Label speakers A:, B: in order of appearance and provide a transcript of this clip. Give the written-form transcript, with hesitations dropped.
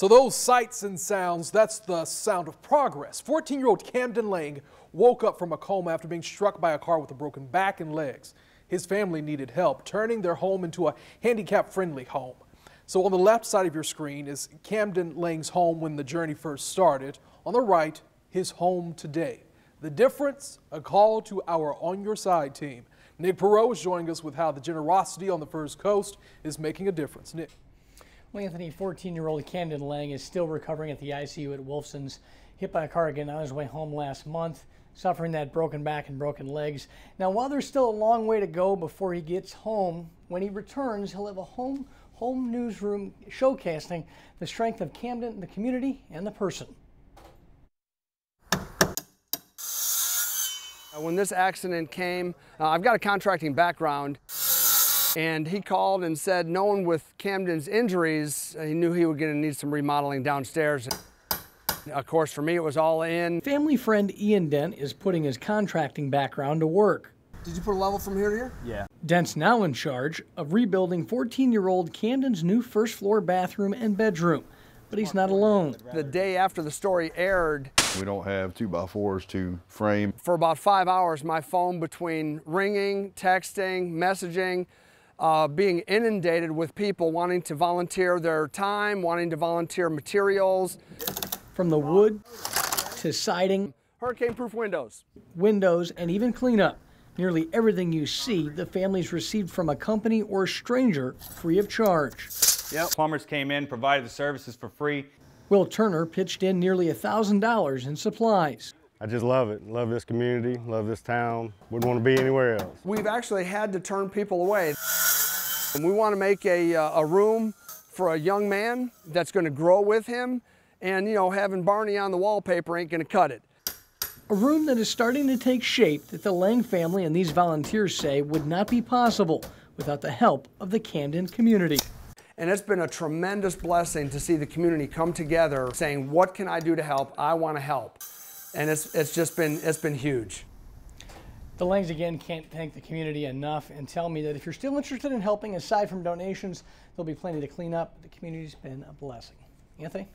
A: So those sights and sounds, that's the sound of progress. 14-year-old Camden Lang woke up from a coma after being struck by a car with a broken back and legs. His family needed help turning their home into a handicap-friendly home. So on the left side of your screen is Camden Lang's home when the journey first started. On the right, his home today. The difference, a call to our On Your Side team. Nick Perot is joining us with how the generosity on the First Coast is making a difference. Nick.
B: Well, Anthony, 14-year-old Camden Lang is still recovering at the ICU at Wolfson's. Hit by a car again on his way home last month, suffering that broken back and broken legs. Now, while there's still a long way to go before he gets home, when he returns, he'll have a home newsroom showcasing the strength of Camden, the community, and the person.
C: When this accident came, I've got a contracting background, and he called and said, knowing with Camden's injuries, he knew he was going to need some remodeling downstairs. Of course, for me, it was all in.
B: Family friend Ian Dent is putting his contracting background to work.
C: Did you put a level from here to here?
D: Yeah.
B: Dent's now in charge of rebuilding 14-year-old Camden's new first-floor bathroom and bedroom. But he's not alone.
C: The day after the story aired,
E: we don't have 2x4s to frame.
C: For about 5 hours, my phone, between ringing, texting, messaging, being inundated with people wanting to volunteer their time, wanting to volunteer materials.
B: From the wood to siding,
C: hurricane-proof windows,
B: and even cleanup. Nearly everything you see, the families received from a company or stranger free of charge.
D: Yep. Plumbers came in, provided the services for free.
B: Will Turner pitched in nearly $1,000 in supplies.
F: I just love it. Love this community, love this town. Wouldn't want to be anywhere else.
C: We've actually had to turn people away. And we want to make a room for a young man that's going to grow with him. And, you know, having Barney on the wallpaper ain't going to cut it.
B: A room that is starting to take shape that the Lang family and these volunteers say would not be possible without the help of the Camden community.
C: And it's been a tremendous blessing to see the community come together saying, what can I do to help? I want to help. And it's been huge.
B: The Langs again can't thank the community enough and tell me that if you're still interested in helping, aside from donations, there'll be plenty to clean up. The community's been a blessing. Anthony?